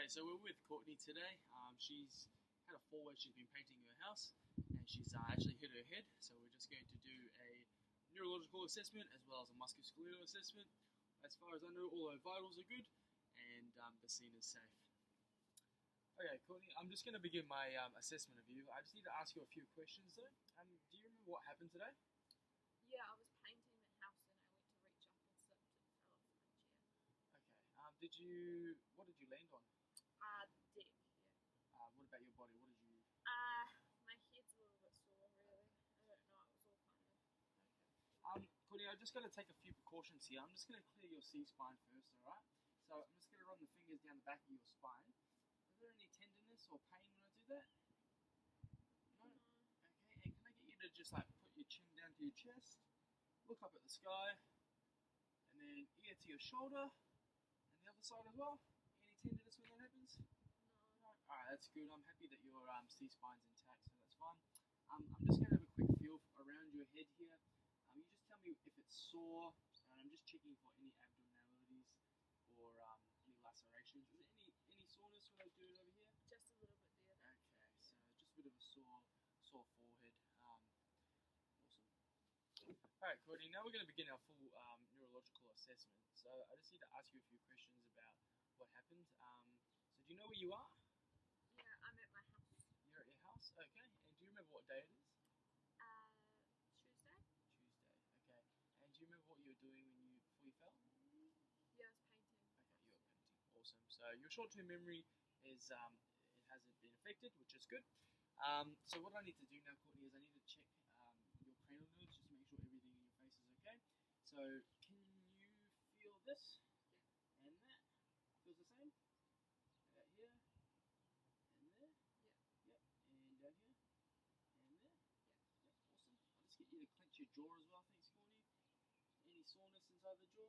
Okay, so we're with Courtney today. She's had a fall where she's been painting her house and she's actually hit her head. So we're just going to do a neurological assessment as well as a musculoskeletal assessment. As far as I know, all her vitals are good and the scene is safe. Okay, Courtney, I'm just going to begin my assessment of you. I just need to ask you a few questions though. Do you remember what happened today? Yeah, I was painting the house and I went to reach up and slipped and fell off my chair. Okay. What did you land on? The deck, yeah. What about your body? What did you? My head's a little bit sore, really. I don't know, it was all kind of. Courtney, I'm just going to take a few precautions here. I'm just going to clear your C-spine first, alright? So I'm just going to run the fingers down the back of your spine. Is there any tenderness or pain when I do that? No? Okay, and can I get you to just like put your chin down to your chest, look up at the sky, and then ear to your shoulder, and the other side as well? Any tenderness when that happens? No. Alright, that's good. I'm happy that your C-spine's intact, so that's fine. I'm just going to have a quick feel around your head here. You just tell me if it's sore, and I'm just checking for any abnormalities or any lacerations. Is there any soreness when I do it over here? Just a little bit there. Okay, so just a bit of a sore forehead. Awesome. Alright, Courtney, now we're going to begin our full neurological assessment. So I just need to ask you a few questions about what happened. So do you know where you are? Yeah, I'm at my house. You're at your house? Okay. And do you remember what day it is? Tuesday? Tuesday. Okay. And do you remember what you were doing before you fell? Yeah, I was painting. Okay, you were painting. Awesome. So your short-term memory is it hasn't been affected, which is good. So what I need to do now, Courtney, is I need to check your cranial nerves just to make sure everything in your face is okay. So can you feel this? Yeah. And that? Feels the same? Here? And there? Yeah. Yep. And down here? And there? Yeah. Yep. Awesome. I'll just get you to clench your jaw as well. Thanks, Courtney. Any soreness inside the jaw?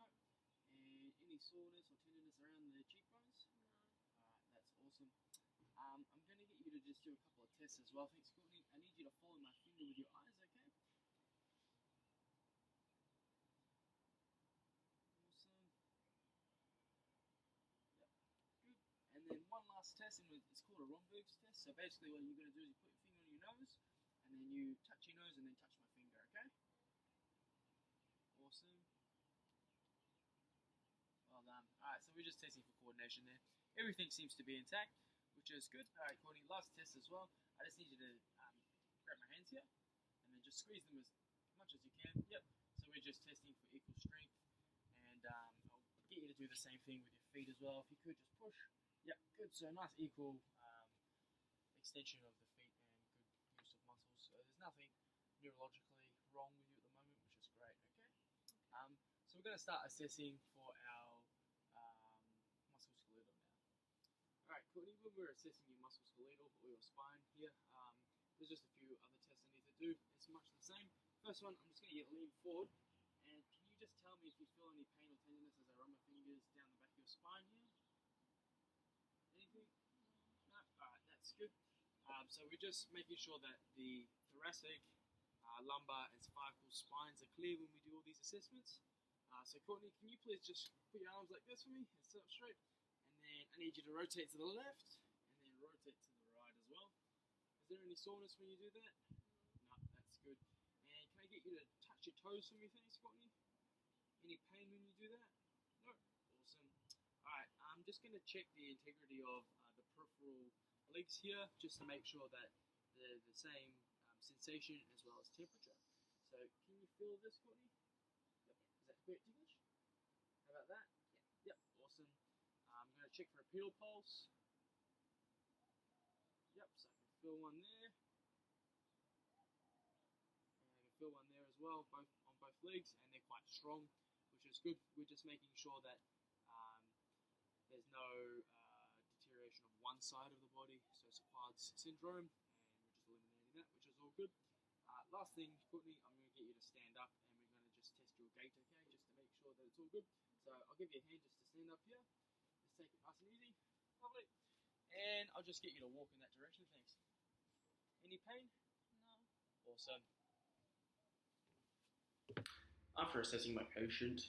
No. And any soreness or tenderness around the cheekbones? No. Alright, that's awesome. I'm going to get you to just do a couple of tests as well. Thanks, Courtney. I need you to follow my finger with your eyes, okay? Awesome. Yep, good. And then one last test, and it's called a Romberg's test. So basically what you're going to do is you put your finger on your nose, and then you touch your nose and then touch my finger, okay? Awesome. Well done. Alright, so we're just testing for coordination there. Everything seems to be intact, which is good. Alright, Courtney, last test as well. I just need you to grab my hands here, and then just squeeze them as much as you can. Yep. So we're just testing for equal strength, and I'll get you to do the same thing with your feet as well. If you could just push. Yep, good. So nice equal extension of the feet and good use of muscles. So there's nothing neurologically wrong with you at the moment, which is great. Okay. So we're going to start assessing for our musculoskeletal now. Alright, Courtney, when we're assessing your musculoskeletal or your spine here, there's just a few other tests I need to do. It's much the same. First one, I'm just going to get lean forward, and can you just tell me if you feel any pain or tenderness as I run my fingers down the back of your spine here? Anything? No? Alright, that's good. So we're just making sure that the thoracic, lumbar and cervical spines are clear when we do all these assessments. So Courtney, can you please just put your arms like this for me and sit up straight? And then I need you to rotate to the left and then rotate to the right as well. Is there any soreness when you do that? No, that's good. And can I get you to touch your toes for me, thanks, Courtney? Any pain when you do that? No. Awesome. Alright, I'm just going to check the integrity of the peripheral legs here just to make sure that they're the same sensation as well as temperature. So can you feel this, Courtney? Yep. Is that correct English? How about that? Yeah. Yep. Awesome. I'm going to check for a pedal pulse. Yep. So I can feel one there. And I can feel one there as well, both on both legs, and they're quite strong, which is good. We're just making sure that there's no deterioration of one side of the body, so it's a quads syndrome, and we're just eliminating that, which is all good. Last thing, Courtney, I'm going to get you to stand up, and we're going to just test your gait, okay, just to make sure that it's all good. So I'll give you a hand just to stand up here. Just take it nice and easy. Lovely. And I'll just get you to walk in that direction, thanks. Any pain? No. Awesome. After assessing my patient,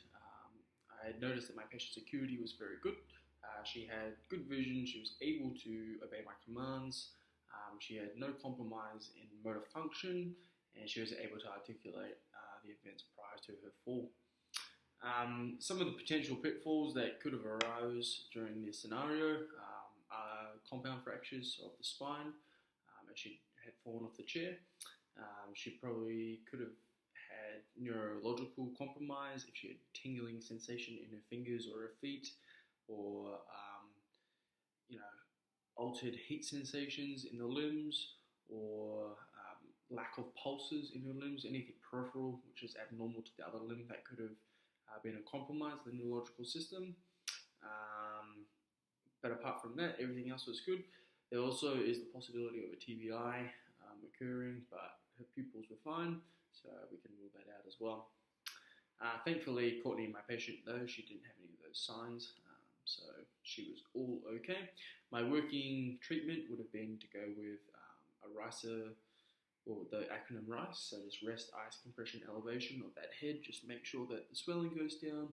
I had noticed that my patient's acuity was very good. She had good vision. She was able to obey my commands. She had no compromise in motor function, and she was able to articulate the events prior to her fall. Some of the potential pitfalls that could have arose during this scenario are compound fractures of the spine, as she had fallen off the chair. She probably could have had neurological compromise if she had tingling sensation in her fingers or her feet, or altered heat sensations in the limbs, or lack of pulses in her limbs, anything peripheral which is abnormal to the other limb that could have been a compromise of the neurological system. But apart from that, everything else was good. There also is the possibility of a TBI occurring, but her pupils were fine, so we can rule that out as well. Thankfully, Courtney, my patient, though, she didn't have any of those signs, so she was all okay. My working treatment would have been to go with a RICE, or the acronym RICE, so just rest, ice, compression, elevation of that head. Just make sure that the swelling goes down,